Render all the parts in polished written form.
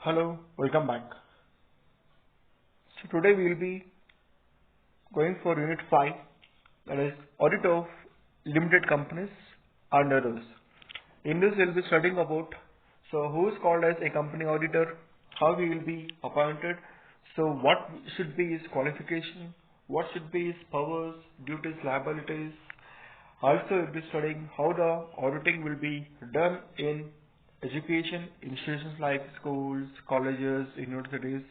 Hello, welcome back. So today we will be going for Unit 5, that is Audit of Limited Companies and Others. In this we will be studying about who is called as a company auditor, how he will be appointed, what should be his qualification, what should be his powers, duties, liabilities. Also we will be studying how the auditing will be done in education institutions like schools, colleges, universities.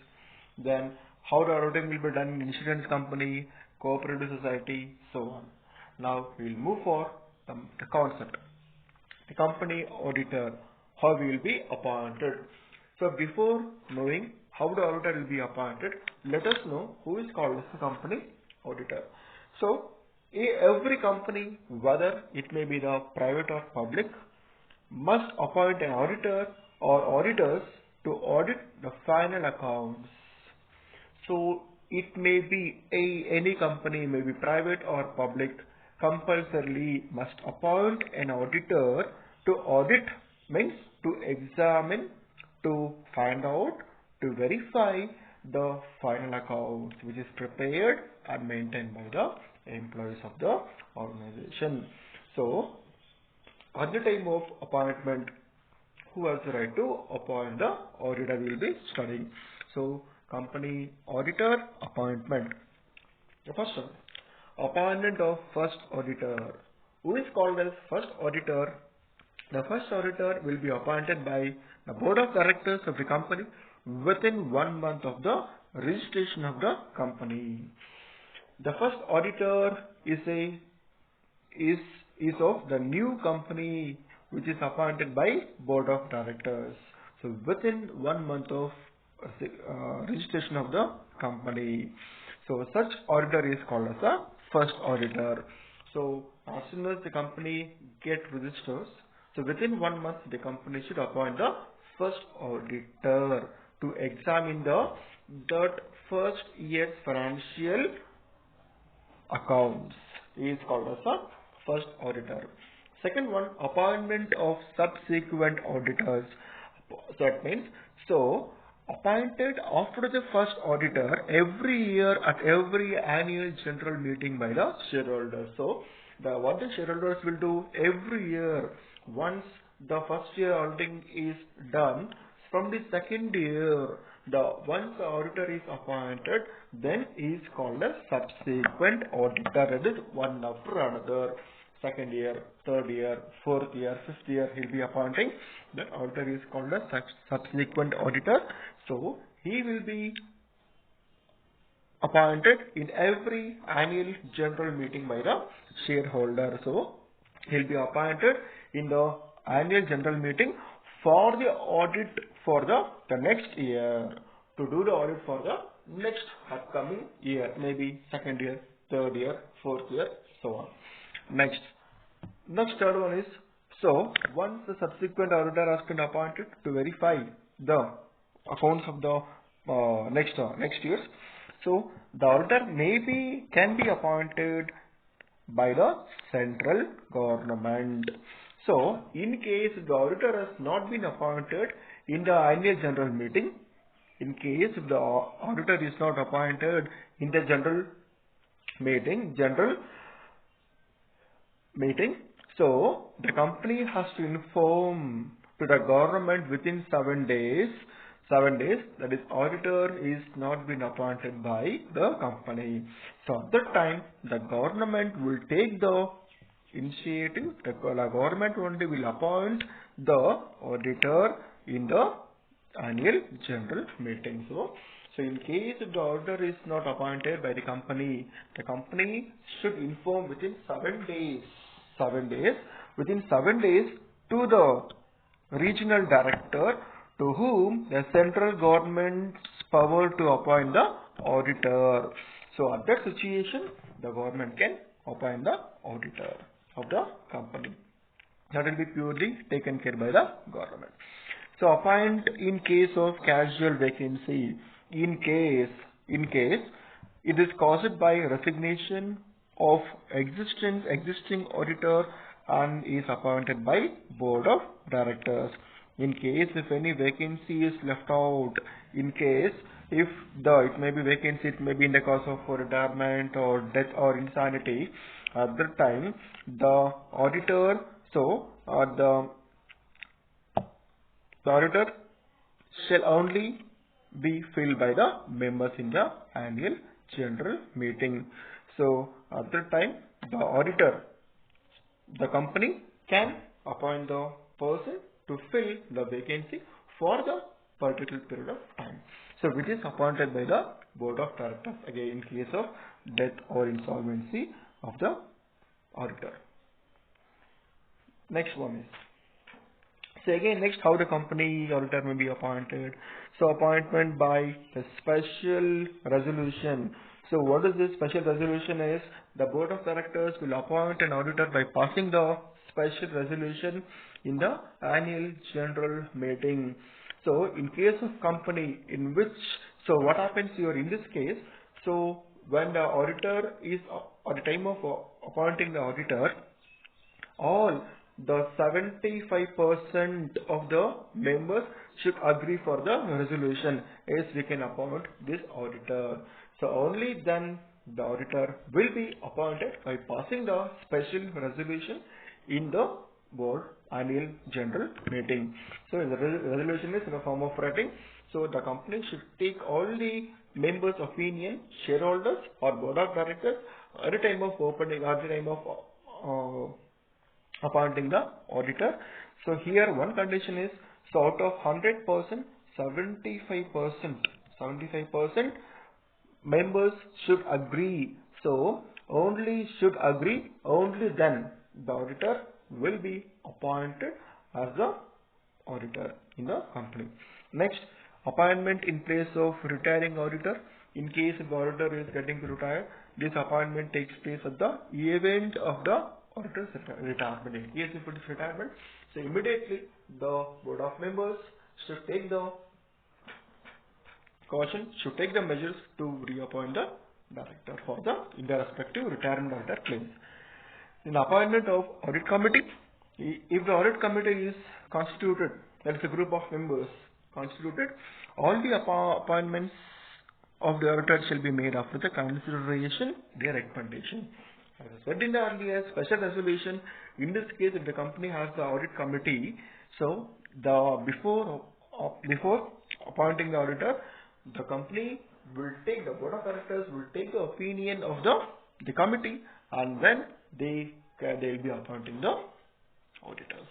Then how the auditing will be done in insurance company, cooperative society, so on. Now we will move for the concept. The company auditor, how we will be appointed. So before knowing how the auditor will be appointed, let us know who is called as the company auditor. So every company, whether it may be the private or public, must appoint an auditor or auditors to audit the final accounts. So it may be any company, may be private or public, compulsorily must appoint an auditor to audit, means to examine, to find out, to verify the final accounts which is prepared and maintained by the employees of the organization. So at the time of appointment, who has the right to appoint the auditor we will be studying. So company auditor appointment. The first one, appointment of first auditor. Who is called as first auditor? The first auditor will be appointed by the board of directors of the company within 1 month of the registration of the company. The first auditor is of the new company which is appointed by board of directors. So within 1 month of registration of the company. So such auditor is called as a first auditor. So as soon as the company get registers, so within 1 month the company should appoint the first auditor to examine that first year's financial accounts. He is called as a first auditor. Second one, appointment of subsequent auditors. That means, appointed after the first auditor every year at every annual general meeting by the shareholders. So what the shareholders will do every year, once the first year auditing is done, from the second year, once the auditor is appointed, then is called a subsequent auditor. That is one after another. Second year, third year, fourth year, fifth year, he'll be appointing. That auditor is called a subsequent auditor. So he will be appointed in every annual general meeting by the shareholder. So he'll be appointed in the annual general meeting for the audit for the next year, to do the audit for the next upcoming year, maybe second year, third year, fourth year, so on. Next third one is, once the subsequent auditor has been appointed to verify the accounts of the next years, so the auditor can be appointed by the central government. So in case the auditor has not been appointed in the annual general meeting, in case if the auditor is not appointed in the general meeting, so the company has to inform to the government within 7 days, that is auditor is not been appointed by the company. So at that time, the government will take the initiative. The government only will appoint the auditor in the annual general meeting. So in case if the auditor is not appointed by the company should inform within 7 days. Within 7 days to the regional director, to whom the central government's power to appoint the auditor. So at that situation, the government can appoint the auditor of the company. That will be purely taken care by the government. So appoint in case of casual vacancy. In case it is caused by resignation of existing auditor and is appointed by board of directors. in case if any vacancy is left out, in case if it may be vacancy, it may be in the cause of retirement or death or insanity, at that time the auditor, the auditor shall only be filled by the members in the annual general meeting. So at that time the auditor, the company can appoint the person to fill the vacancy for the particular period of time. So which is appointed by the board of directors, again in case of death or insolvency of the auditor. Next one is, so again next, how the company auditor may be appointed. So appointment by a special resolution. So what is this special resolution is? The board of directors will appoint an auditor by passing the special resolution in the annual general meeting. So in case of company in which, so what happens here in this case, so when the auditor is at the time of appointing the auditor, all the 75% of the members should agree for the resolution, as we can appoint this auditor. So only then the auditor will be appointed by passing the special resolution in the board annual general meeting. So the resolution is in the form of writing. So the company should take all the members' opinion, shareholders or board of directors at the time of opening, at the time of appointing the auditor. So here one condition is, so out of 100%, 75% members should agree. So only should agree, only then the auditor will be appointed as the auditor in the company. Next, appointment in place of retiring auditor. In case the auditor is getting retired, this appointment takes place at the event of the auditor's retirement. In case if it is retirement, so immediately the board of members should take the measures to reappoint the director for in the respective retirement of that claims. In appointment of audit committee, if the audit committee is constituted, that is a group of members constituted, all the appointments of the auditor shall be made after the consideration their recommendation. As I said in the earlier special resolution, in this case if the company has the audit committee, so before appointing the auditor, the company will take, the board of directors will take the opinion of the committee, and then they will be appointing the auditors.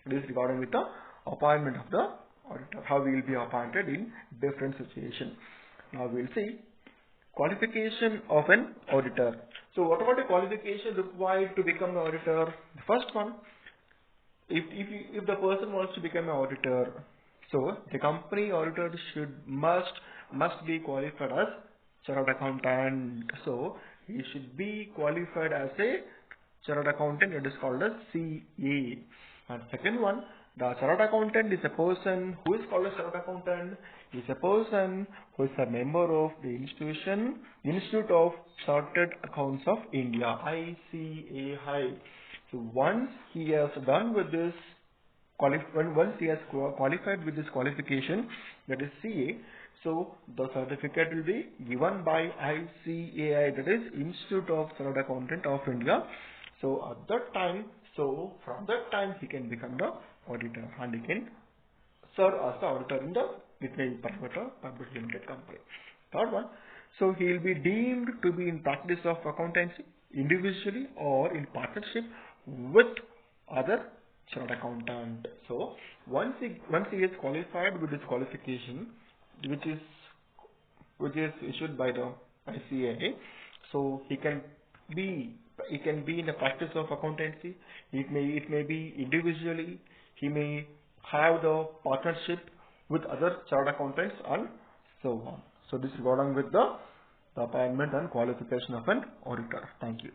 This is regarding with the appointment of the auditor, how we will be appointed in different situations. Now we will see qualification of an auditor. So what about the qualification required to become an auditor? The first one, if the person wants to become an auditor, so the company auditor must be qualified as chartered accountant. So he should be qualified as a chartered accountant. It is called as CA. And second one, the chartered accountant is a person who is called a chartered accountant. Is a person who is a member of the Institute of Chartered Accounts of India, ICAI. So once he has done with this, once he has qualified with this qualification, that is CA, so the certificate will be given by ICAI, that is Institute of Chartered Accountant of India. So at that time, so from that time he can become the auditor and he can serve as the auditor in the public limited company. Third one, so he will be deemed to be in practice of accountancy individually or in partnership with other chartered accountant. So once he is qualified with this qualification, which is issued by the ICAI, so he can be in the practice of accountancy. It may be individually. He may have the partnership with other chartered accountants and so on. So this is going on with the appointment and qualification of an auditor. Thank you.